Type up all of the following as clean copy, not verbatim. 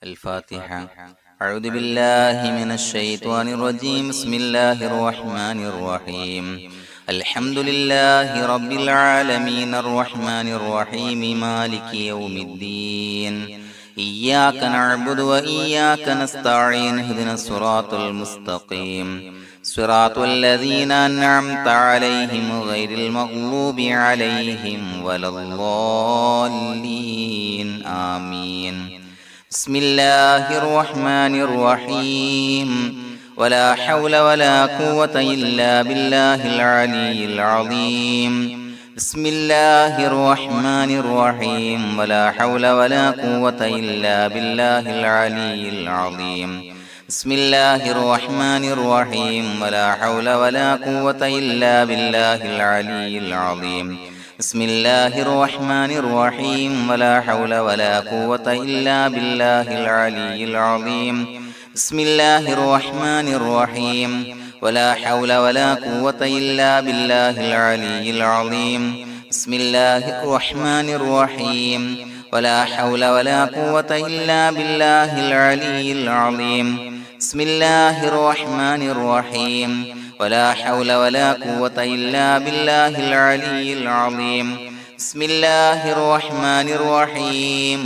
الفاتحة. أعوذ بالله من الشيطان الرجيم. بسم الله الرحمن الرحيم. الحمد لله رب العالمين الرحمن الرحيم مالك يوم الدين. إياك نعبد وإياك نستعين. اهدنا الصراط المستقيم صراط الذين أنعمت عليهم غير المغضوب عليهم ولا الضالين. آمين. بسم الله الرحمن الرحيم. ولا حول ولا قوة إلا بالله العلي العظيم. بسم الله الرحمن الرحيم. ولا حول ولا قوة إلا بالله العلي العظيم. بسم الله الرحمن الرحيم. ولا حول ولا قوة إلا بالله العلي العظيم. بسم الله الرحمن الرحيم. ولا حول ولا قوة إلا بالله العلي العظيم. بسم الله الرحمن الرحيم. ولا حول ولا قوة إلا بالله العلي العظيم. بسم الله الرحمن الرحيم. ولا حول ولا قوة إلا بالله العلي العظيم. بسم الله الرحمن الرحيم. ولا حول ولا قوة إلا بالله العلي العظيم. بسم الله الرحمن الرحيم.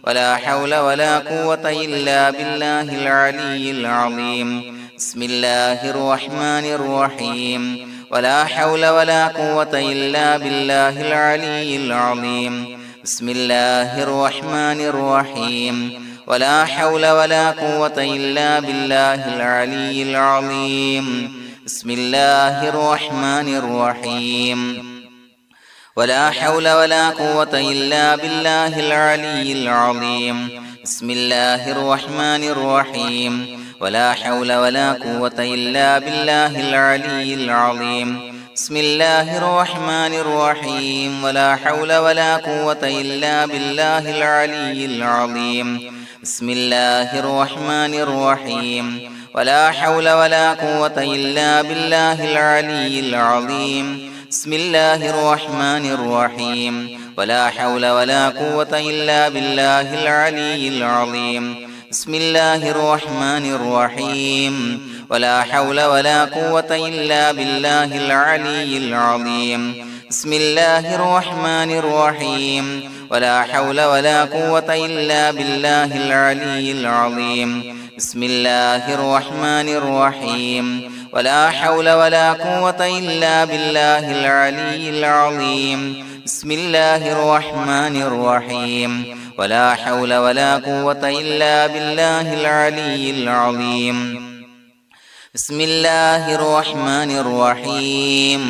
ولا حول ولا قوة إلا بالله العلي العظيم. بسم الله الرحمن الرحيم. ولا حول ولا قوة إلا بالله العلي العظيم. بسم الله الرحمن الرحيم. ولا حول ولا قوة إلا بالله العلي العظيم. بسم الله الرحمن الرحيم. ولا حول ولا قوة إلا بالله العلي العظيم. بسم الله الرحمن الرحيم. ولا حول ولا قوة إلا بالله العلي العظيم. بسم الله الرحمن الرحيم. ولا حول ولا قوة إلا بالله العلي العظيم. بسم الله الرحمن الرحيم. ولا حول ولا قوة إلا بالله العلي العظيم. بسم الله الرحمن الرحيم. ولا حول ولا قوة إلا بالله العلي العظيم. بسم الله الرحمن الرحيم. ولا حول ولا قوة إلا بالله العلي العظيم. بسم الله الرحمن الرحيم. ولا حول ولا قوة إلا بالله العلي العظيم. بسم الله الرحمن الرحيم. ولا حول ولا قوة إلا بالله العلي العظيم. بسم الله الرحمن الرحيم. ولا حول ولا قوة إلا بالله العلي العظيم. بسم الله الرحمن الرحيم.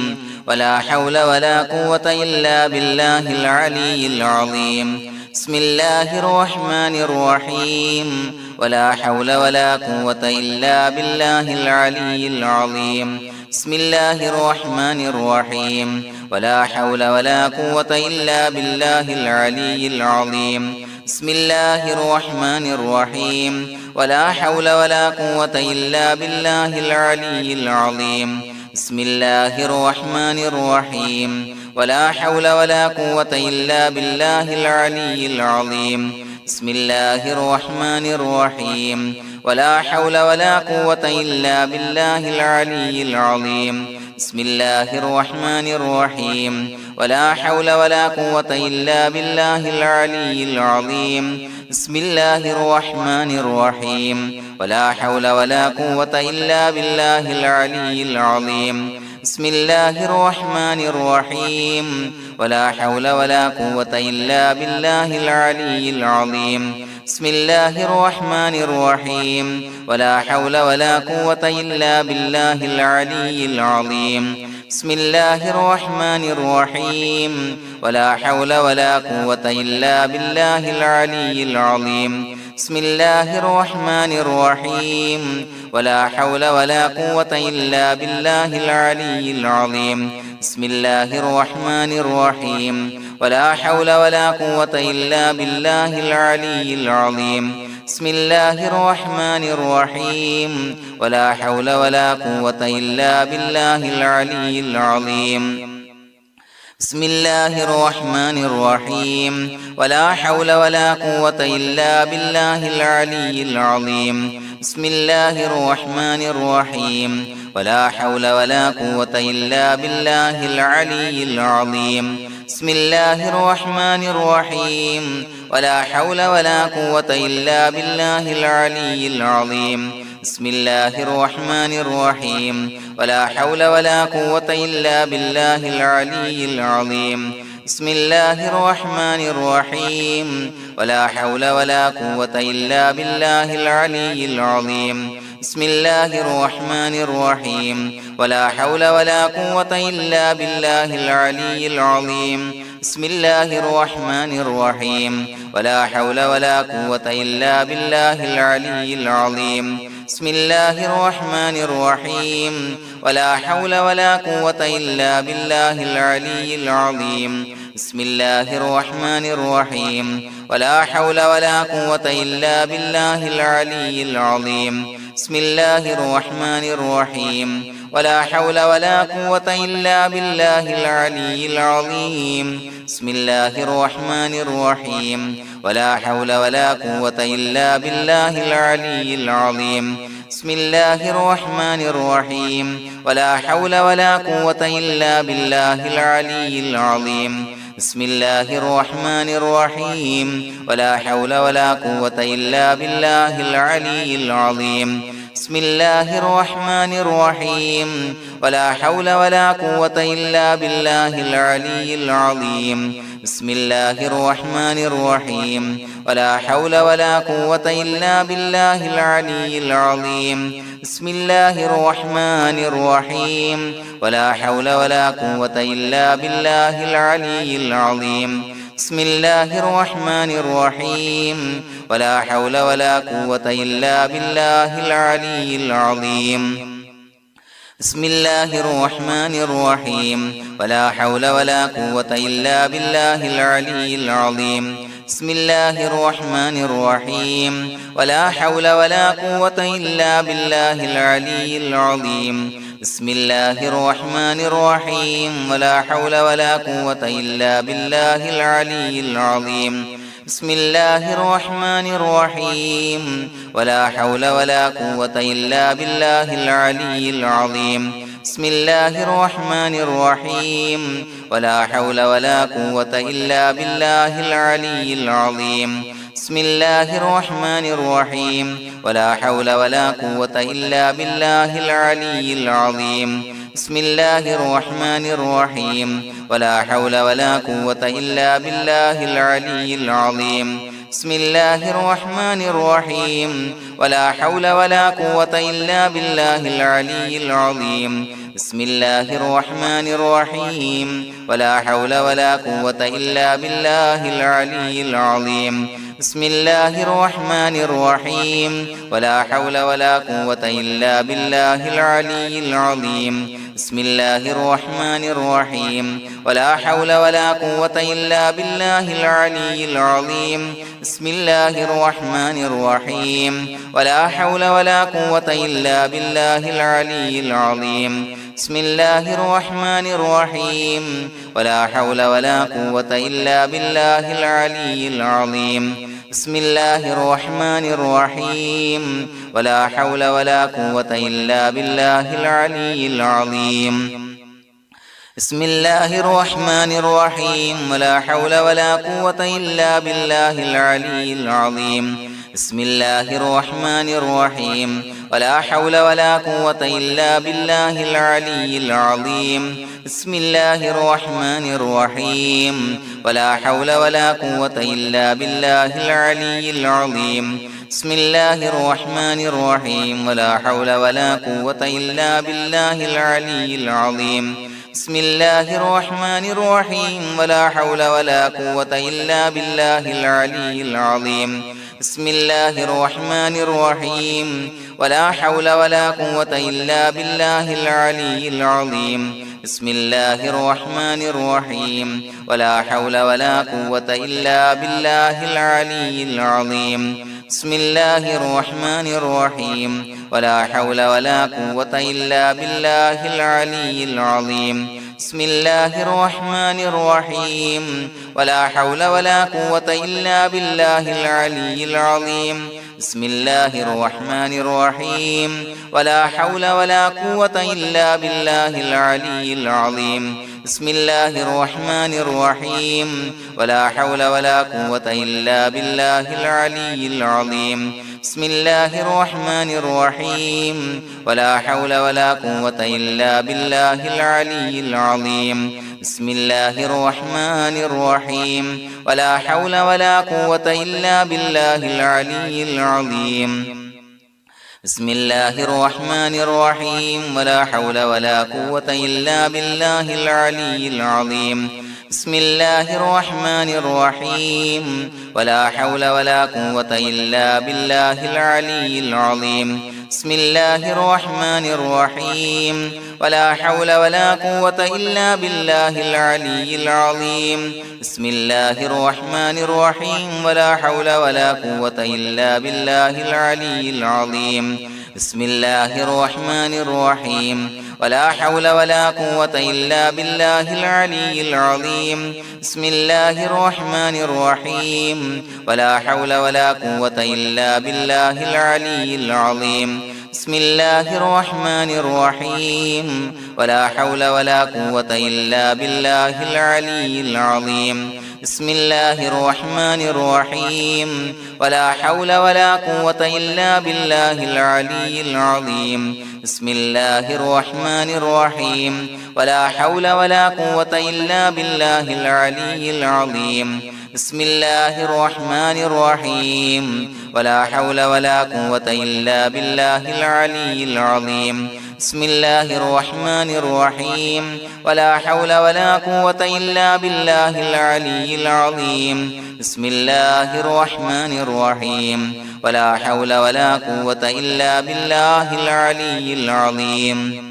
ولا حول ولا قوة إلا بالله العلي العظيم. بسم الله الرحمن الرحيم. ولا حول ولا قوة إلا بالله العلي العظيم. بسم الله الرحمن الرحيم. ولا حول ولا قوة إلا بالله العلي العظيم. بسم الله الرحمن الرحيم. ولا حول ولا قوة إلا بالله العلي العظيم. بسم الله الرحمن الرحيم. ولا حول ولا قوة إلا بالله العلي العظيم. بسم الله الرحمن الرحيم. ولا حول ولا قوة إلا بالله العلي العظيم. بسم الله الرحمن الرحيم. ولا حول ولا قوة إلا بالله العلي العظيم. بسم الله الرحمن الرحيم. ولا حول ولا قوة إلا بالله العلي العظيم. بسم الله الرحمن الرحيم. ولا حول ولا قوة إلا بالله العلي العظيم. بسم الله الرحمن الرحيم. ولا حول ولا قوة إلا بالله العلي العظيم. بسم الله الرحمن الرحيم. ولا حول ولا قوة إلا بالله العلي العظيم. بسم الله الرحمن الرحيم. ولا حول ولا قوة إلا بالله العلي العظيم. بسم الله الرحمن الرحيم. ولا حول ولا قوة إلا بالله العلي العظيم. بسم الله الرحمن الرحيم. ولا حول ولا قوة إلا بالله العلي العظيم. بسم الله الرحمن الرحيم ولا حول ولا قوة إلا بالله العلي العظيم بسم الله الرحمن الرحيم ولا حول ولا قوة إلا بالله العلي العظيم بسم الله الرحمن الرحيم ولا حول ولا قوة إلا بالله العلي العظيم بسم الله الرحمن الرحيم ولا حول ولا قوة إلا بالله العلي العظيم بسم الله الرحمن الرحيم ولا حول ولا قوة إلا بالله العلي العظيم بسم الله الرحمن الرحيم ولا حول ولا قوة إلا بالله العلي العظيم بسم الله الرحمن الرحيم ولا حول ولا قوة إلا بالله العلي العظيم بسم الله الرحمن الرحيم ولا حول ولا قوة إلا بالله العلي العظيم بسم الله الرحمن الرحيم ولا حول ولا قوة إلا بالله العلي العظيم بسم الله الرحمن الرحيم ولا حول ولا قوة إلا بالله العلي العظيم بسم الله الرحمن الرحيم ولا حول ولا قوة إلا بالله العلي العظيم بسم الله الرحمن الرحيم ولا حول ولا قوة إلا بالله العلي العظيم بسم الله الرحمن الرحيم ولا حول ولا قوة إلا بالله العلي العظيم بسم الله الرحمن الرحيم ولا حول ولا قوة إلا بالله العلي العظيم بسم الله الرحمن الرحيم ولا حول ولا قوة إلا بالله العلي العظيم بسم الله الرحمن الرحيم ولا حول ولا قوة إلا بالله العلي العظيم بسم الله الرحمن الرحيم ولا حول ولا قوة إلا بالله العلي العظيم بسم الله الرحمن الرحيم ولا حول ولا قوة إلا بالله العلي العظيم بسم الله الرحمن الرحيم ولا حول ولا قوة إلا بالله العلي العظيم بسم الله الرحمن الرحيم ولا حول ولا قوة إلا بالله العلي العظيم بسم الله الرحمن الرحيم ولا حول ولا قوة إلا بالله العلي العظيم بسم الله الرحمن الرحيم ولا حول ولا قوة إلا بالله العلي العظيم بسم الله الرحمن الرحيم ولا حول ولا قوة إلا بالله العلي العظيم بسم الله الرحمن الرحيم ولا حول ولا قوة إلا بالله العلي العظيم بسم الله الرحمن الرحيم ولا حول ولا قوة إلا بالله العلي العظيم بسم الله الرحمن الرحيم ولا حول ولا قوة إلا بالله العلي العظيم بسم الله الرحمن الرحيم ولا حول ولا قوة إلا بالله العلي العظيم بسم الله الرحمن الرحيم ولا حول ولا قوة إلا بالله العلي العظيم بسم الله الرحمن الرحيم ولا حول ولا قوة إلا بالله العلي العظيم بسم الله الرحمن الرحيم ولا حول ولا قوة إلا بالله العلي العظيم بسم الله الرحمن الرحيم ولا حول ولا قوة إلا بالله العلي العظيم بسم الله الرحمن الرحيم ولا حول ولا قوة إلا بالله العلي العظيم بسم الله الرحمن الرحيم ولا حول ولا قوة إلا بالله العلي العظيم بسم الله الرحمن الرحيم ولا حول ولا قوة إلا بالله العلي العظيم بسم الله الرحمن الرحيم ولا حول ولا قوة إلا بالله العلي العظيم بسم الله الرحمن الرحيم ولا حول ولا قوة إلا بالله العلي العظيم بسم الله الرحمن الرحيم ولا حول ولا قوة إلا بالله العلي العظيم بسم الله الرحمن الرحيم ولا حول ولا قوة إلا بالله العلي العظيم بسم الله الرحمن الرحيم ولا حول ولا قوة إلا بالله العلي العظيم بسم الله الرحمن الرحيم ولا حول ولا قوة إلا بالله العلي العظيم بسم الله الرحمن الرحيم ولا حول ولا قوة إلا بالله العلي العظيم بسم الله الرحمن الرحيم ولا حول ولا قوة إلا بالله العلي العظيم بسم الله الرحمن الرحيم ولا حول ولا قوة إلا بالله العلي العظيم بسم الله الرحمن الرحيم ولا حول ولا قوة إلا بالله العلي العظيم بسم الله الرحمن الرحيم ولا حول ولا قوة إلا بالله العلي العظيم بسم الله الرحمن الرحيم ولا حول ولا قوة إلا بالله العلي العظيم بسم الله الرحمن الرحيم ولا حول ولا قوة إلا بالله العلي العظيم بسم الله الرحمن الرحيم ولا حول ولا قوة إلا بالله العلي العظيم بسم الله الرحمن الرحيم ولا حول ولا قوة إلا بالله العلي العظيم بسم الله الرحمن الرحيم ولا حول ولا قوة إلا بالله العلي العظيم بسم الله الرحمن الرحيم ولا حول ولا قوة إلا بالله العلي العظيم بسم الله الرحمن الرحيم ولا حول ولا قوة إلا بالله العلي العظيم بسم الله الرحمن الرحيم ولا حول ولا قوة إلا بالله العلي العظيم بسم الله الرحمن الرحيم ولا حول ولا قوة إلا بالله العلي العظيم بسم الله الرحمن الرحيم ولا حول ولا قوة إلا بالله العلي العظيم بسم الله الرحمن الرحيم ولا حول ولا قوة إلا بالله العلي العظيم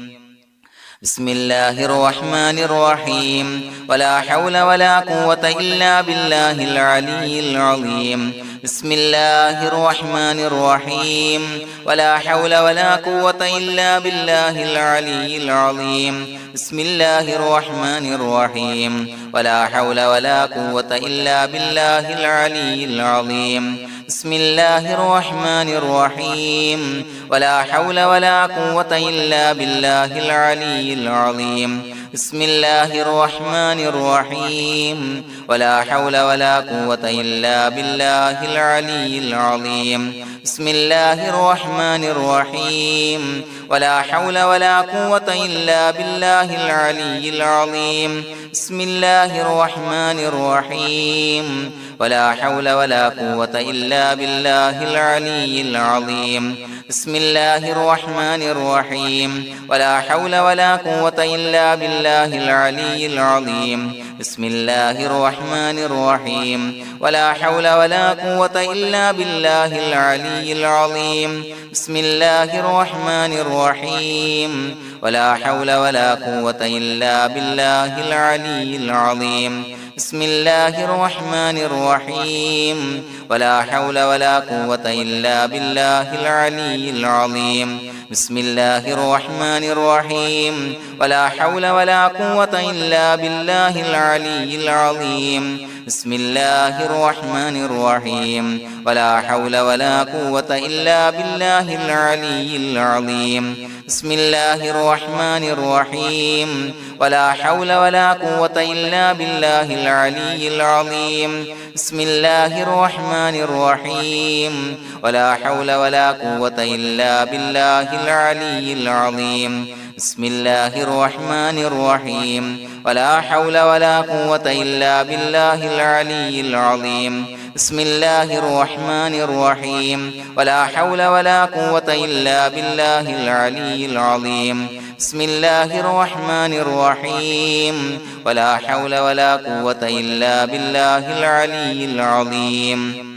بسم الله الرحمن الرحيم ولا حول ولا قوة إلا بالله العلي العظيم بسم الله الرحمن الرحيم ولا حول ولا قوة إلا بالله العلي العظيم بسم الله الرحمن الرحيم ولا حول ولا قوة إلا بالله العلي العظيم بسم الله الرحمن الرحيم ولا حول ولا قوة إلا بالله العلي العظيم بسم الله الرحمن الرحيم ولا حول ولا قوة إلا بالله العلي العظيم بسم الله الرحمن الرحيم ولا حول ولا قوة إلا بالله العلي العظيم بسم الله الرحمن الرحيم ولا حول ولا قوة إلا بالله العلي العظيم بسم الله الرحمن الرحيم ولا حول ولا قوة إلا بالله العلي العظيم بسم الله الرحمن الرحيم ولا حول ولا قوة إلا بالله العلي العظيم بسم الله الرحمن الرحيم ولا حول ولا قوة إلا بالله العلي العظيم بسم الله الرحمن الرحيم ولا حول ولا قوة إلا بالله العلي العظيم بسم الله الرحمن الرحيم ولا حول ولا قوة إلا بالله العلي العظيم بسم الله الرحمن الرحيم ولا حول ولا قوة إلا بالله العلي العظيم بسم الله الرحمن الرحيم ولا حول ولا قوة إلا بالله العلي العظيم بسم الله الرحمن الرحيم ولا حول ولا قوة إلا بالله العلي العظيم بسم الله الرحمن الرحيم ولا حول ولا قوة إلا بالله العلي العظيم بسم الله الرحمن الرحيم ولا حول ولا قوة إلا بالله العلي العظيم بسم الله الرحمن الرحيم ولا حول ولا قوة إلا بالله العلي العظيم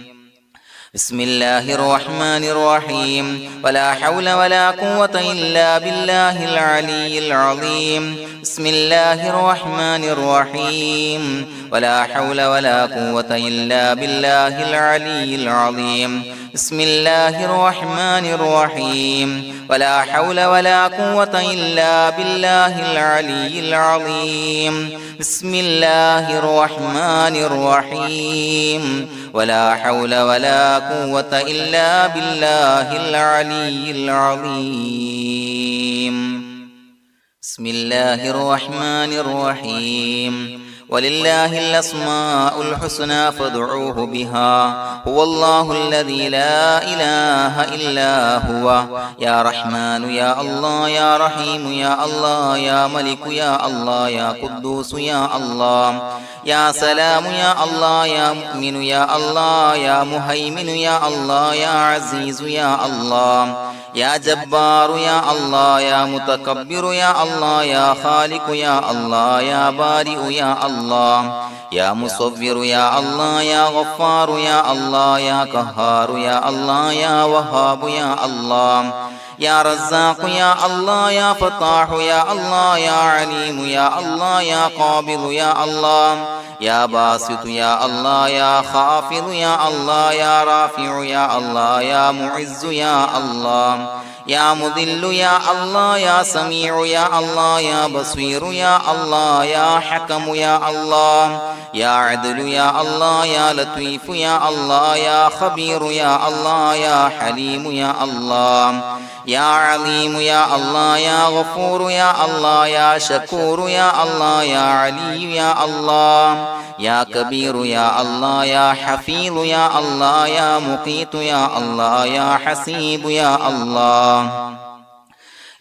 بسم الله الرحمن الرحيم ولا حول ولا قوة إلا بالله العلي العظيم بسم الله الرحمن الرحيم ولا حول ولا قوة إلا بالله العلي العظيم بسم الله الرحمن الرحيم ولا حول ولا قوة إلا بالله العلي العظيم بسم الله الرحمن الرحيم ولا حول ولا قوة إلا بالله العلي العظيم بسم الله الرحمن الرحيم ولله الأسماء الحسنى فادعوه بها هو الله الذي لا إله إلا هو يا رحمن يا الله يا رحيم يا الله يا ملك يا الله يا قدوس يا الله يا سلام يا الله يا مؤمن يا الله يا مهيمن يا الله يا عزيز يا الله يا جبار يا الله يا متكبر يا الله يا خالق يا الله يا بارئ يا الله يا مصور يا الله يا غفار يا الله يا قهار يا الله يا وهاب يا الله يا رزاق يا الله يا فتاح يا الله يا عليم يا الله يا قابض يا الله يا باسط يا الله يا خافض يا الله يا رافع يا الله يا معز يا الله يا مذل يا الله يا سميع يا الله يا بصير يا الله يا حكم يا الله يا عدل يا الله يا لطيف يا الله يا خبير يا الله يا حليم يا الله يا عليم يا الله يا غفور يا الله يا شكور يا الله يا علي يا الله يا كبير يا الله يا حفيظ يا الله يا مقيت يا الله يا حسيب يا الله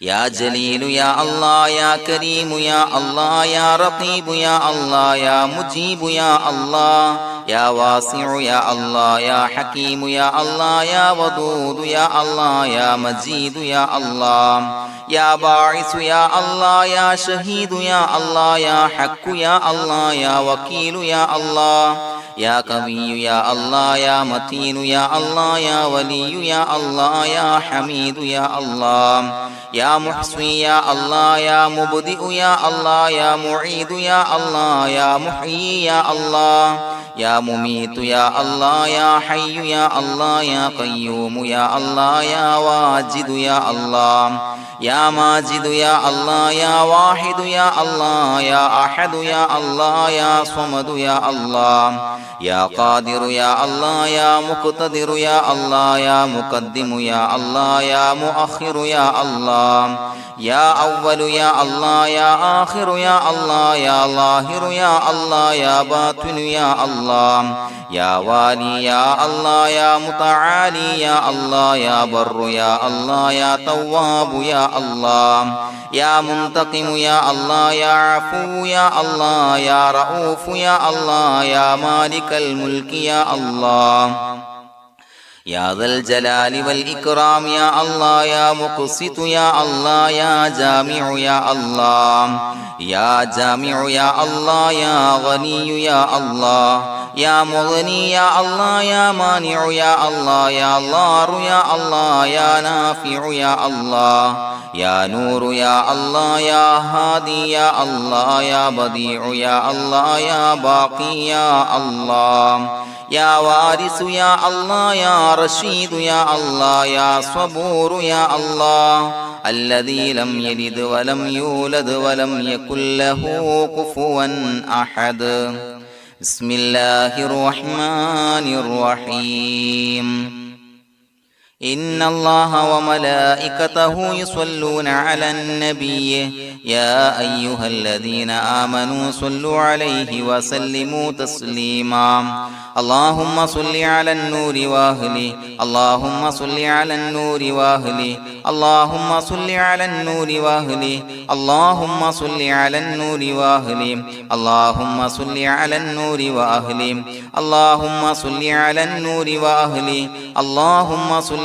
يا جليل يا الله يا كريم يا الله يا رقيب يا الله يا مجيب يا الله يا واسع يا الله يا حكيم يا الله يا ودود يا الله يا مجيد يا الله يا باعث يا الله يا شهيد يا الله يا حق يا الله يا وكيل يا الله يا قوي يا الله يا متين يا الله يا ولي يا الله يا حميد يا الله يا محصي يا الله يا مبدئ يا الله يا معيد يا الله يا محيي يا الله يا مميت يا الله يا حي يا الله يا قيوم يا الله يا واجد يا الله يا ماجد يا الله يا واحد يا الله يا أحد يا الله يا صمد يا الله يا قادر يا الله يا مقتدر يا الله يا مقدم يا الله يا مؤخر يا الله يا أول يا الله يا آخر يا الله يا ظاهر يا الله يا باطن يا الله يا والي يا الله يا متعالي يا الله يا بر يا الله يا تواب يا الله يا منتقم يا الله يا عفو يا الله يا رؤوف يا الله يا مالك الملك يا الله يا ذا الجلال والإكرام يا الله يا مقسط يا الله يا جامع يا الله يا جامع يا الله يا غني يا الله يا مغني يا الله يا مانع يا الله يا ضار يا الله يا نافع يا الله يا نور يا الله يا هادي يا الله يا بديع يا الله يا باقي يا الله يا وارث يا الله يا رشيد يا الله يا صبور يا الله الذي لم يلد ولم يولد ولم يكن له كفوا أحد بسم الله الرحمن الرحيم إن الله وملائكته يصلون على النبي يا أيها الذين آمنوا صلوا عليه وسلموا تسليما اللهم صل على النور وأهله اللهم صل على النور وأهله اللهم صل على النور وأهله اللهم صل على النور وأهله اللهم صل على النور وأهله اللهم صل على النور وأهله اللهم صل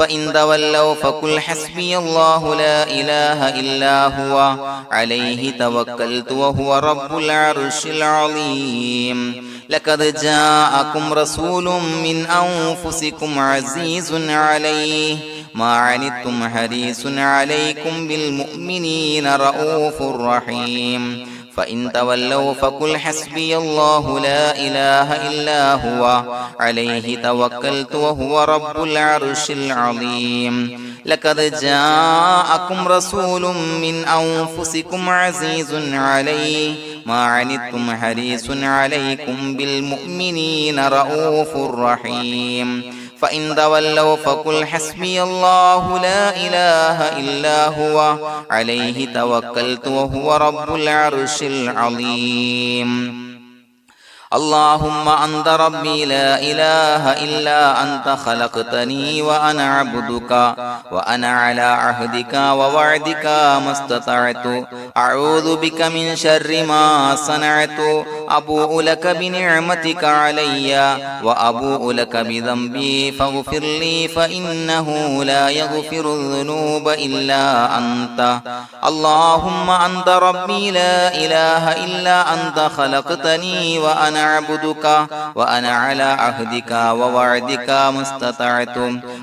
فإن تولوا فقل حسبي الله لا إله إلا هو عليه توكلت وهو رب العرش العظيم لقد جاءكم رسول من أنفسكم عزيز عليه ما عنتم حريص عليكم بالمؤمنين رؤوف رحيم فإن تولوا فقل حسبي الله لا إله إلا هو عليه توكلت وهو رب العرش العظيم لقد جاءكم رسول من أنفسكم عزيز عليه ما عنتم حريص عليكم بالمؤمنين رؤوف رحيم فإن تولوا فقل حسبي الله لا إله إلا هو عليه توكلت وهو رب العرش العظيم اللهم أنت ربي لا إله إلا أنت خلقتني وأنا عبدك وأنا على عهدك ووعدك ما استطعت أعوذ بك من شر ما صنعت أبوء لك بنعمتك علي وأبوء لك بذنبي فاغفر لي فإنه لا يغفر الذنوب إلا أنت اللهم أنت ربي لا إله إلا أنت خلقتني وأنا عبدك وأنا على عهدك ووعدك ما استطعت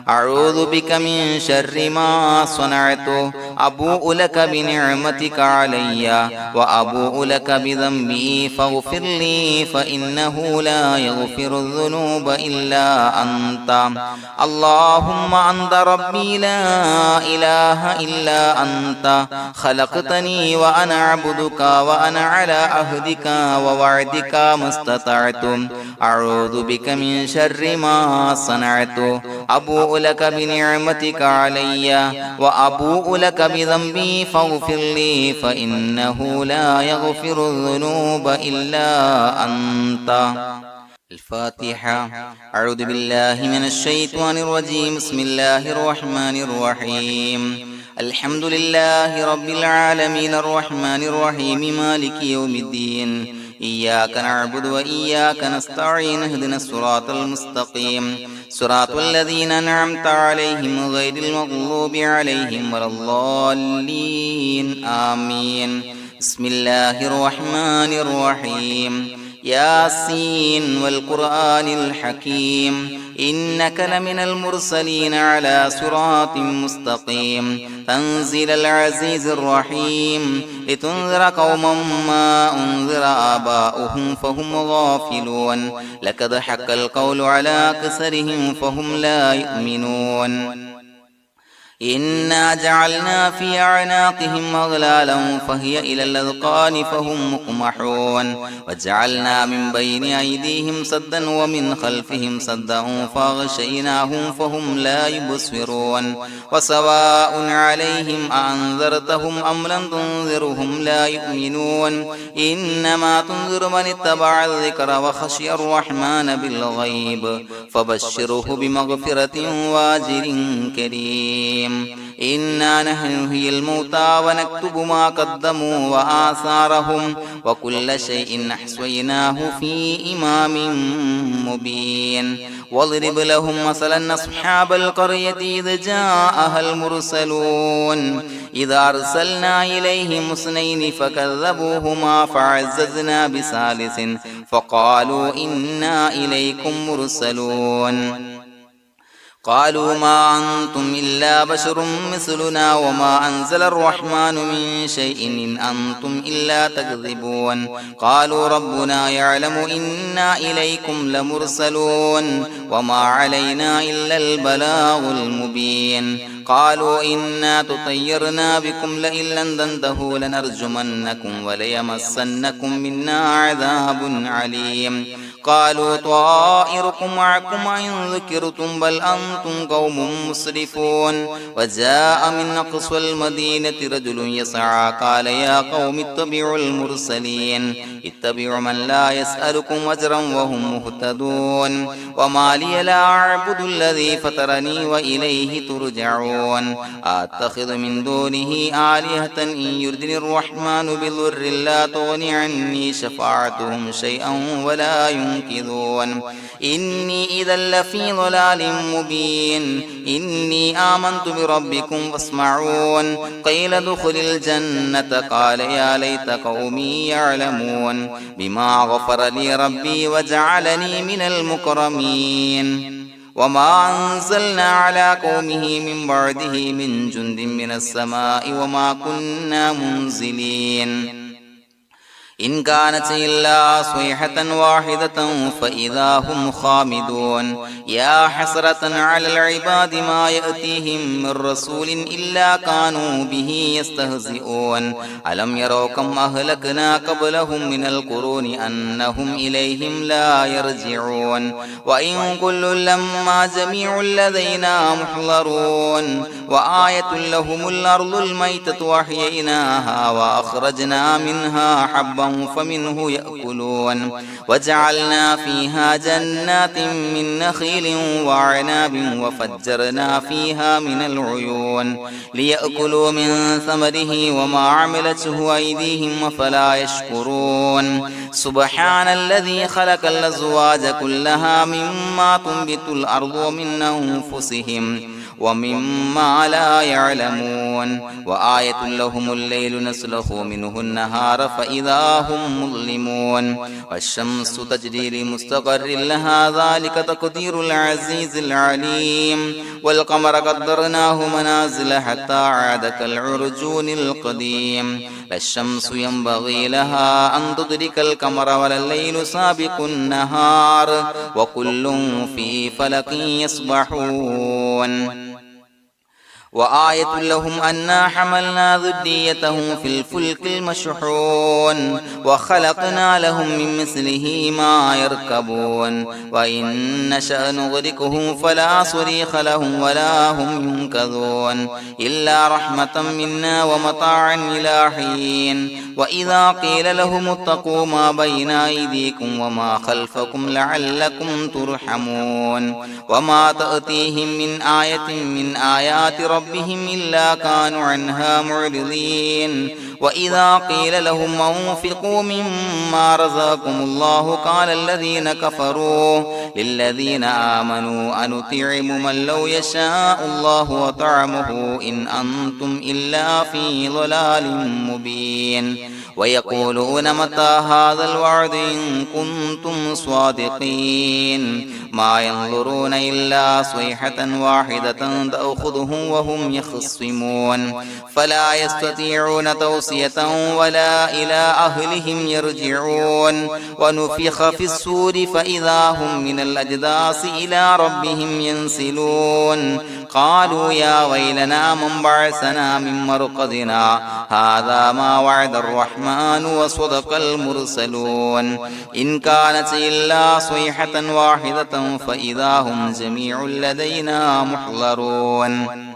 أعوذ بك من شر ما صنعت أبوء لك بنعمتك علي وأبوء لك بذنبي فاغفر لي فإنه لا يغفر الذنوب إلا أنت اللهم أنت ربي لا إله إلا أنت خلقتني وأنا عبدك وأنا على عهدك ووعدك ما استطعت أعوذ بك من شر ما صنعت أبوء لك بنعمتك علي وأبوء لك بذنبي فاغفر لي فإنه لا يغفر الذنوب إلا أنت الفاتحة أعوذ بالله من الشيطان الرجيم بسم الله الرحمن الرحيم الحمد لله رب العالمين الرحمن الرحيم مالك يوم الدين إياك نعبد وإياك نستعين اهدنا الصراط المستقيم صراط الذين أنعمت عليهم غير المغضوب عليهم ولا الضالين آمين بسم الله الرحمن الرحيم ياسين والقرآن الحكيم إنك لمن المرسلين على صراط مستقيم تنزيل العزيز الرحيم لتنذر قوما ما أنذر آباؤهم فهم غافلون لقد حق القول على أكثرهم فهم لا يؤمنون إنا جعلنا في أعناقهم أغلالا فهي إلى الأذقان فهم مقمحون وجعلنا من بين أيديهم سدا ومن خلفهم سدا فأغشيناهم فهم لا يبصرون وسواء عليهم أأنذرتهم أم لم تنذرهم لا يؤمنون إنما تنذر من اتبع الذكر وخشي الرحمن بالغيب فبشره بمغفرة وأجر كريم إنا نحن نحيي الموتى ونكتب ما قدموا وآثارهم وكل شيء أحصيناه في إمام مبين واضرب لهم مثلا أصحاب القرية إذ جاءها المرسلون إذا أرسلنا إليهم اثنين فكذبوهما فعززنا بثالث فقالوا إنا إليكم مرسلون قالوا ما أنتم إلا بشر مثلنا وما أنزل الرحمن من شيء إن أنتم إلا تكذبون قالوا ربنا يعلم إنا إليكم لمرسلون وما علينا إلا البلاغ المبين قالوا إنا تطيرنا بكم لئن لم تنتهوا لنرجمنكم وليمسنكم منا عذاب عليم قالوا طائركم معكم إن ذكرتم بل أنتم قوم مسرفون وجاء من أقصى المدينة رجل يسعى قال يا قوم اتبعوا المرسلين اتبعوا من لا يسألكم أجرا وهم مهتدون وما لي لا أعبد الذي فطرني وإليه ترجعون أتخذ من دونه آلهة إن يردني الرحمن بضر لا تغني عني شفاعتهم شيئا ولا ينصرون ينكثون إني إذا لفي ضلال مبين إني آمنت بربكم فاسمعون قيل ادخل الجنة قال يا ليت قومي يعلمون بما غفر لي ربي وجعلني من المكرمين وما أنزلنا على قومه من بعده من جند من السماء وما كنا منزلين إن كانت إلا صيحة واحدة فإذا هم خامدون يا حسرة على العباد ما يأتيهم من رسول إلا كانوا به يستهزئون ألم يروا كم أهلكنا قبلهم من القرون أنهم إليهم لا يرجعون وإن كل لما جميع لدينا محضرون وآية لهم الأرض الميتة وأحييناها وأخرجنا منها حبا فمنه يأكلون وجعلنا فيها جنات من نخيل وعناب وفجرنا فيها من العيون ليأكلوا من ثمره وما عملته أيديهم فلا يشكرون سبحان الذي خلق الأزواج كلها مما تنبت الأرض ومن أنفسهم ومما لا يعلمون وآية لهم الليل نسلخ منه النهار فإذا هم مظلمون والشمس تجري لمستقر لها ذلك تقدير العزيز العليم والقمر قدرناه منازل حتى عاد كالعرجون القديم لا الشمس ينبغي لها أن تدرك القمر ولا الليل سابق النهار وكل في فلك يسبحون وآية لهم أنا حملنا ذريتهم في الفلك المشحون وخلقنا لهم من مثله ما يركبون وإن نشأ نغرقهم فلا صريخ لهم ولا هم ينقذون إلا رحمة منا ومتاعا إلى حين وإذا قيل لهم اتقوا ما بين أيديكم وما خلفكم لعلكم ترحمون وما تأتيهم من آية من آيات ربهم إلا كانوا عنها معرضين وإذا قيل لهم أنفقوا مما رزقكم الله قال الذين كفروا للذين آمنوا أنطعم من لو يشاء الله وطعمه إن أنتم إلا في ضلال مبين ويقولون متى هذا الوعد إن كنتم صادقين ما ينظرون إلا صيحة واحدة تأخذهم وهم يخصمون فلا يستطيعون توصية ولا إلى أهلهم يرجعون ونفخ في الصور فإذا هم من الأجداث إلى ربهم ينسلون قالوا يا ويلنا من بعثنا من مرقدنا هذا ما وعد الرحمن وصدق المرسلون إن كانت إلا صيحة واحدة فإذا هم جميع لدينا محضرون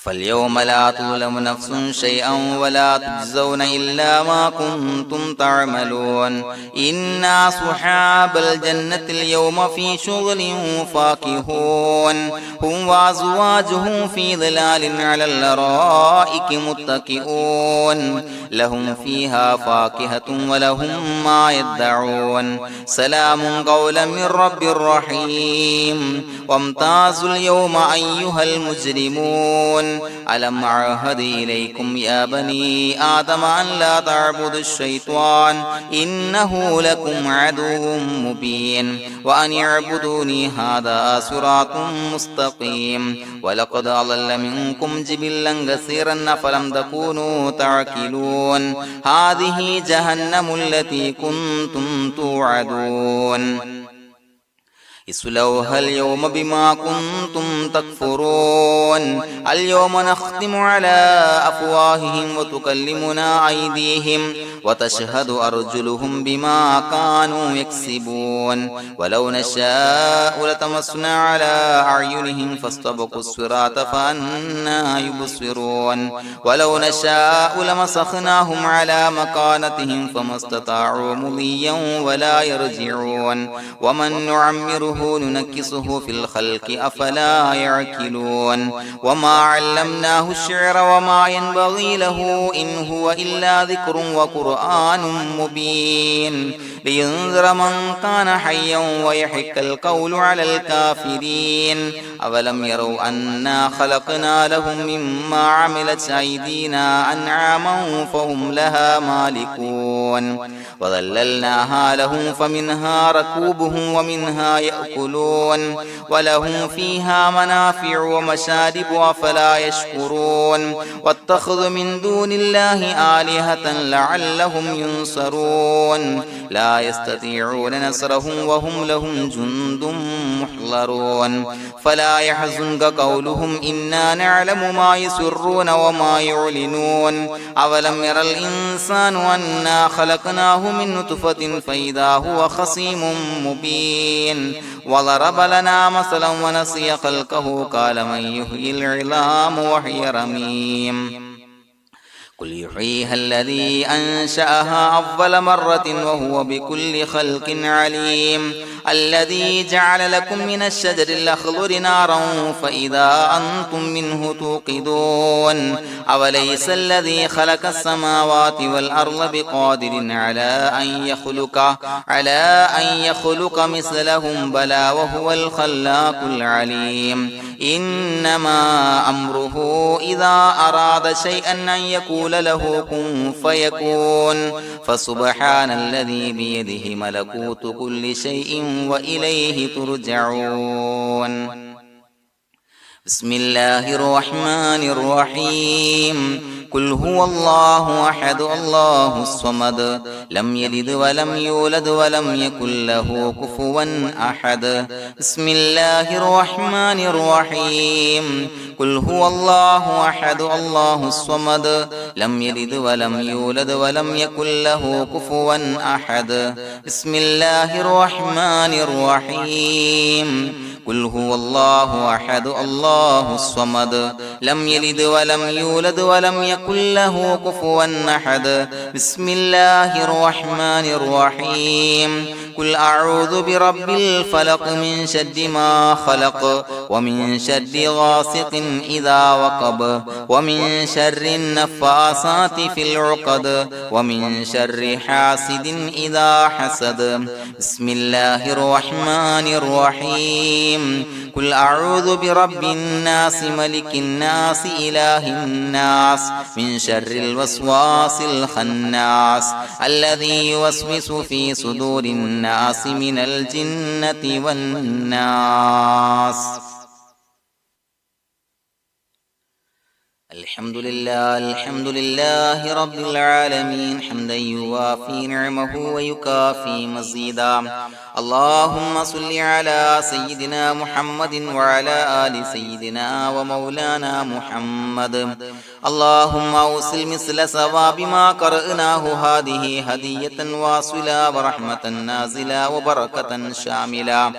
فاليوم لا تظلم نفس شيئا ولا تجزون إلا ما كنتم تعملون إنا أصحاب الجنة اليوم في شغل فاكهون هم وأزواجهم في ظلال على الأرائك متكئون لهم فيها فاكهة ولهم ما يدعون سلام قولا من رب رحيم وامتازوا اليوم أيها المجرمون ألم أعهد إليكم يا بني آدم أن لا تعبدوا الشيطان إنه لكم عدو مبين وأن اعبدوني هذا صراط مستقيم ولقد أضل منكم جبلا كثيرا فلم تكونوا تعقلون هذه جهنم التي كنتم توعدون اصلوها اليوم بما كنتم تكفرون اليوم نختم على أفواههم وتكلمنا أيديهم وتشهد أرجلهم بما كانوا يكسبون ولو نشاء لتمسنا على أعينهم فاستبقوا الصراط فأنى يبصرون ولو نشاء لمسخناهم على مكانتهم فما استطاعوا مضيا ولا يرجعون ومن نعمره ننشره ننكسه في الخلق أفلا يعقلون وما علمناه الشعر وما ينبغي له إن هو إلا ذكر وقرآن مبين لينذر من كان حيا ويحق القول على الكافرين أولم يروا أنا خلقنا لهم مما عملت أيدينا أنعاما فهم لها مالكون وظللناها لهم فمنها ركوبهم ومنها يأكلون ولهم فيها منافع ومشارب أفلا يشكرون واتخذوا من دون الله آلهة لعلهم ينصرون لا يستطيعون نصرهم وهم لهم جند محضرون فلا يحزنك قولهم إنا نعلم ما يسرون وما يعلنون أولم ير الإنسان أنا خلقناه من نطفة فإذا هو خصيم مبين وضرب لنا مثلا ونسي خلقه قال من يحيي العظام وهي رميم قل يحييها الذي أنشأها أول مرة وهو بكل خلق عليم الذي جعل لكم من الشجر الأخضر نارا فإذا أنتم منه توقدون أوليس الذي خلق السماوات والأرض بقادر على أن يخلق مثلهم بلى وهو الخلاق العليم إنما أمره إذا أراد شيئا أن يقول له كن فيكون فسبحان الذي بيده ملكوت كل شيء وإليه ترجعون بسم الله الرحمن الرحيم قل هو الله أحد الله الصمد لم يلد ولم يولد ولم يكن له كفوا أحد بسم الله الرحمن الرحيم قل هو الله أحد الله الصمد لم يلد ولم يولد ولم يكن له كفوا أحد بسم الله الرحمن الرحيم قل هو الله أحد الله الصمد لم يلد ولم يولد ولم يكن له كفوا أحد بسم الله الرحمن الرحيم قل أعوذ برب الفلق من شر ما خلق ومن شر غاسق إذا وقب ومن شر النفاثات في العقد ومن شر حاسد إذا حسد بسم الله الرحمن الرحيم قل أعوذ برب الناس ملك الناس إله الناس من شر الوسواس الخناس الذي يوسوس في صدور الناس من الجنة والناس الحمد لله رب العالمين حمدا يوافي نعمه ويكافي مزيدا اللهم صل على سيدنا محمد وعلى آل سيدنا ومولانا محمد اللهم أوصل مثل ثواب ما قرأناه هذه هدية واصلة ورحمة نازلة وبركة شاملة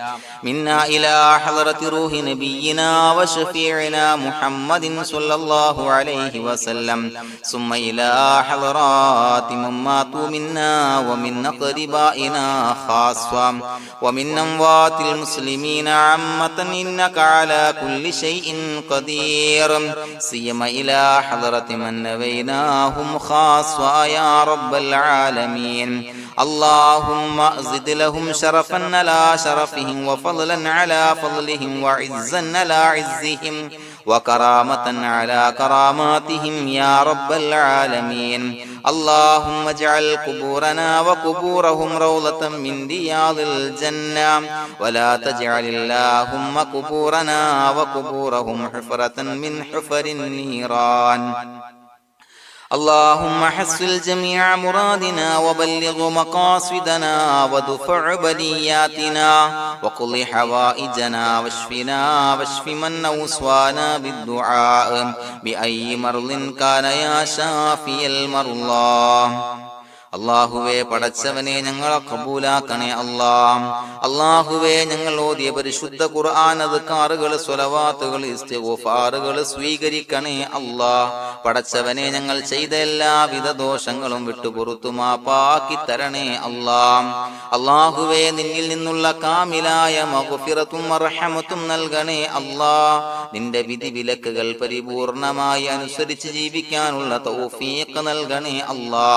منا إلى حضرة روح نبينا وشفيعنا محمد صلى الله عليه وسلم ثم إلى حضرات من ماتوا منا ومن أقربائنا خاصة ومن أموات المسلمين عامة إنك على كل شيء قدير سيما إلى حضرة من نبيناهم خاصة يا رب العالمين اللهم زد لهم شرفا على شرفهم وفضلا على فضلهم وعزا على عزهم وكرامة على كراماتهم يا رب العالمين اللهم اجعل قبورنا وقبورهم روضة من رياض الجنة ولا تجعل اللهم قبورنا وقبورهم حفرة من حفر النيران اللهم حصل جميع مرادنا وبلغ مقاصدنا ودفع بلياتنا وقض حوائجنا واشفنا واشف من أوصانا بالدعاء بأي مرض كان يا شافي المرضى അല്ലാഹുവേ പടച്ചവനെ ഞങ്ങളെ ഖബൂലാക്കണേ അല്ലാ. അല്ലാഹുവേ ഞങ്ങൾ ഓതിയ പരിശുദ്ധ ഖുർആൻ അദ്കാറുകൾ സ്വലവാത്തുകൾ ഇസ്തിഗ്ഫാറുകൾ സ്വീകരിക്കണേ അല്ലാ. പടച്ചവനെ ഞങ്ങൾ ചെയ്ത എല്ലാവിധ ദോഷങ്ങളും വിട്ടുപുറത്തു മാപ്പാക്കി തരണേ അല്ലാ. അല്ലാഹുവേ നിന്നിൽ നിന്നുള്ള കാമിലായ മഗ്ഫിറത്തും റഹ്മത്തും നൽകണേ അല്ലാ. നിന്റെ വിധി വിലക്കുകൾ പരിപൂർണമായി അനുസരിച്ച് ജീവിക്കാനുള്ള തൗഫീഖ് നൽകണേ അല്ലാ.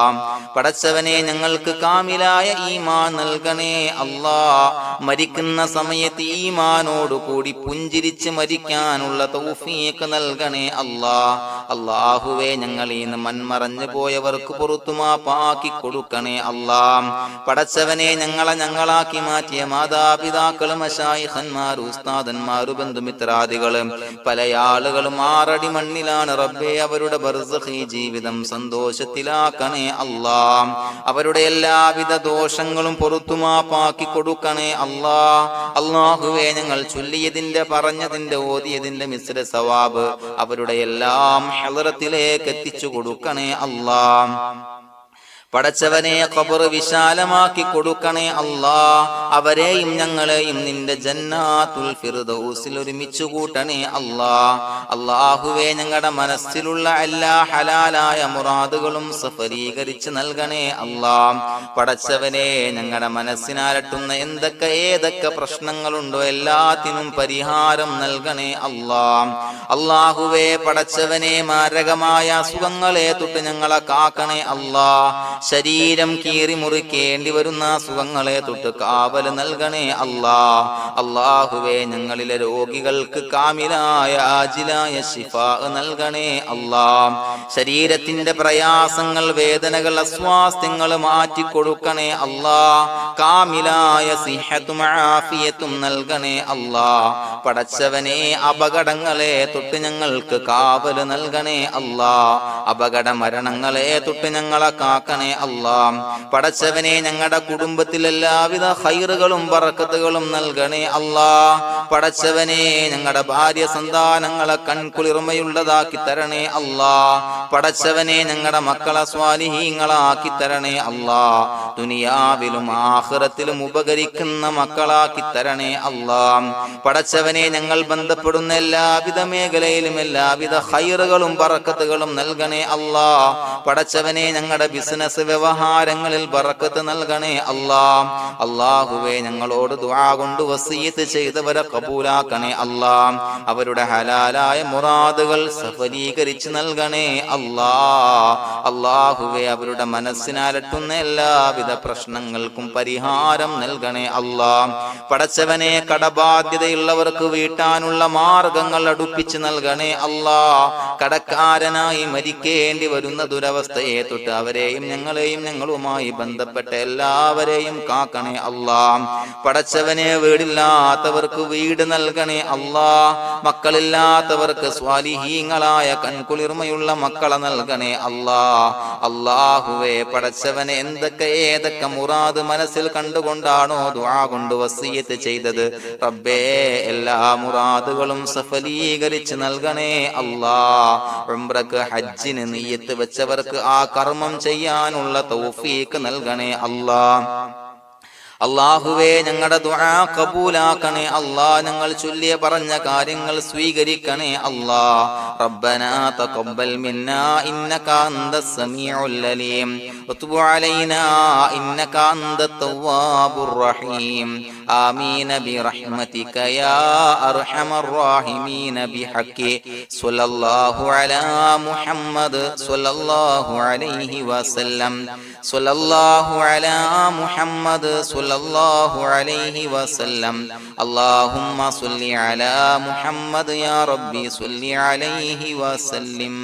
പടച്ചവനെ ഞങ്ങൾക്ക് കാമിലായ ഈമാൻ നൽകണേ അല്ലാ. മരിക്കുന്ന സമയത്ത് ഈമാനോട് കൂടി പുഞ്ചിരിച്ച് മരിക്കാനുള്ള തൗഫീഖ് നൽകണേ അല്ലാ. അല്ലാഹുവേ ഞങ്ങളിൽ നിന്ന് മൺമറഞ്ഞു പോയവർക്ക് പുറത്തു മാപ്പാക്കി കൊടുക്കണേ അല്ലാ. പടച്ചവനെ ഞങ്ങളാക്കി മാറ്റിയ മാതാപിതാക്കളും മശായിഖന്മാരും ഉസ്താദന്മാരും ബന്ധുമിത്രാദികളും പല ആളുകളും 6 അടി മണ്ണിലാണ് റബ്ബേ. അവരുടെ ബർസഖി ജീവിതം സന്തോഷത്തിലാക്കണേ അല്ലാ. അവരുടെ എല്ലാവിധ ദോഷങ്ങളും പുറത്തു മാപ്പാക്കി കൊടുക്കണേ അല്ലാ. അല്ലാഹുവേ ഞങ്ങൾ ചൊല്ലിയതിന്റെ പറഞ്ഞതിന്റെ ഓതിയതിന്റെ മിശ്ര സവാബ് അവരുടെ എല്ലാം ഹളറത്തിലേക്ക് എത്തിച്ചു കൊടുക്കണേ അല്ലാ. പടച്ചവനെ ഖബർ വിശാലമാക്കി കൊടുക്കണേ അല്ലാ. അവരെയും ഞങ്ങളെയും നിന്റെ ജന്നാത്തുൽ ഫിർദൗസിൽ ഒരുമിച്ച് കൂട്ടണേ അല്ലാ. അല്ലാഹുവേ ഞങ്ങളുടെ മനസ്സിലുള്ള എല്ലാ ഹലാലായ മുറാദുകളും സഫലീകരിച്ച് നൽകണേ അല്ലാ. പടച്ചവനെ ഞങ്ങളുടെ മനസ്സിനാലട്ടുന്ന ഏതൊക്കെ പ്രശ്നങ്ങളുണ്ടോ എല്ലാത്തിനും പരിഹാരം നൽകണേ അല്ലാ. അല്ലാഹുവേ പടച്ചവനെ മാരകമായ അസുഖങ്ങളെ തൊട്ട് ഞങ്ങളെ കാക്കണേ അല്ലാ. ശരീരം കീറി മുറിക്കേണ്ടി വരുന്ന അസുഖങ്ങളെ തൊട്ട് കാവൽ നൽകണേ അല്ലാ. അല്ലാഹുവേ ഞങ്ങളിലെ രോഗികൾക്ക് കാമിലായ ആജിലായ ശിഫാ നൽകണേ അല്ലാ. ശരീരത്തിന്റെ പ്രയാസങ്ങൾ വേദനകൾ അസ്വാസ്ഥ്യങ്ങൾ മാറ്റിക്കൊടുക്കണേ അല്ലാ. കാമിലായ സിഹത്തും ആഫിയത്തും നൽകണേ അല്ലാ. പടച്ചവനെ അപകടങ്ങളെ തൊട്ട് ഞങ്ങൾക്ക് കാവൽ നൽകണേ അല്ലാ. അപകട മരണങ്ങളെ തൊട്ട് ഞങ്ങളെ കാക്കണേ അല്ലാ. പടച്ചവനെ ഞങ്ങളുടെ കുടുംബത്തിൽ എല്ലാവിധ ഖൈറുകളും ബറക്കത്തുകളും നൽകണേ അല്ലാ. പടച്ചവനെ ഞങ്ങളുടെ ഭാര്യ സന്താനങ്ങളെ കൺകുളിർമയുള്ളതാക്കി തരണേ അല്ലാ. പടച്ചവനെ ഞങ്ങളുടെ മക്കളെ സ്വാലിഹീങ്ങളാക്കി തരണേ അല്ലാ. ദുനിയാവിലും ആഖിറത്തിലും ഉപകരിക്കുന്ന മക്കളാക്കി തരണേ അല്ലാ. പടച്ചവനെ ഞങ്ങൾ ബന്ധപ്പെടുന്ന എല്ലാവിധ മേഖലയിലും എല്ലാവിധ ഖൈറുകളും ബറക്കത്തുകളും നൽകണേ അല്ലാ. പടച്ചവനെ ഞങ്ങളുടെ ബിസിനസ് വ്യവഹാരങ്ങളിൽ ബറക്കത്ത് നൽകണേ അല്ലാ. അല്ലാഹുവേ ഞങ്ങളോട് ദുആ കൊണ്ട് വസിയത്ത് ചെയ്തവരെ കബൂലാക്കണേ അല്ലാ. അവരുടെ ഹലാലായ മുറാദുകൾ സഫലീകരിച്ച് നൽകണേ അല്ലാ. അല്ലാഹുവേ അവരുടെ മനസ്സിനാലട്ടുന്ന എല്ലാവിധ പ്രശ്നങ്ങൾക്കും പരിഹാരം നൽകണേ അല്ലാ. പടച്ചവനെ കടബാധ്യതയുള്ളവർക്ക് വീട്ടാനുള്ള മാർഗങ്ങൾ അടുപ്പിച്ച് നൽകണേ അല്ലാ. കടക്കാരനായി മരിക്കേണ്ടി വരുന്ന ദുരവസ്ഥയെ തൊട്ട് അവരെയും ഞങ്ങളെയും ഞങ്ങളുമായി ബന്ധപ്പെട്ട എല്ലാവരെയും കാക്കണേ അല്ലാ. പടച്ചവനെ വീടില്ലാത്തവർക്ക് വീട് നൽകണേ അല്ലാ. മക്കളില്ലാത്തവർക്ക് സ്വാലിഹീങ്ങളായ കൺകുളിർമയുള്ള മക്കളെ നൽകണേ അല്ലാ. അല്ലാഹുവേ പടച്ചവനെ ഏതൊക്കെ മുറാദ് മനസ്സിൽ കണ്ടുകൊണ്ടാണോ ദുആ കൊണ്ട് വസിയത്ത് ചെയ്തത് റബ്ബേ എല്ലാ മുറാദുകളും സഫലീകരിച്ച് നൽകണേ അല്ലാ. ഉംറക്ക് ഹജ്ജിന് നിയ്യത്ത് വെച്ചവർക്ക് ആ കർമ്മം ചെയ്യാനുള്ള തൗഫീഖ് നൽകണേ അല്ലാ. അല്ലാഹുവേ ഞങ്ങളുടെ ദുആ ഖബൂലാക്കണേ അല്ലാ. ഞങ്ങൾ ചൊല്ലിയ പറഞ്ഞ കാര്യങ്ങൾ സ്വീകരിക്കണേ അല്ലാ. റബ്ബനാ തഖബ്ബൽ മിന്നാ ഇന്നക അന്തസ് സമീഉൽ അലീം വതുബ് അലൈനാ ഇന്നക അന്തത് തവ്വാബുർ റഹീം. ആമീൻ ബിറഹ്മതിക യാ അർഹമർ റഹീമീൻ ബിഹഖി സ്വല്ലല്ലാഹു അലാ മുഹമ്മദ് സ്വല്ലല്ലാഹു അലൈഹി വസല്ലം. സ്വല്ലല്ലാഹു അലാ മുഹമ്മദ് സ്വല്ലല്ലാഹു അലൈഹി വസല്ലം. അല്ലാഹുമ്മ സ്വല്ലി അലാ മുഹമ്മദ് യാ റബ്ബി സ്വല്ലി അലൈഹി വസല്ലം.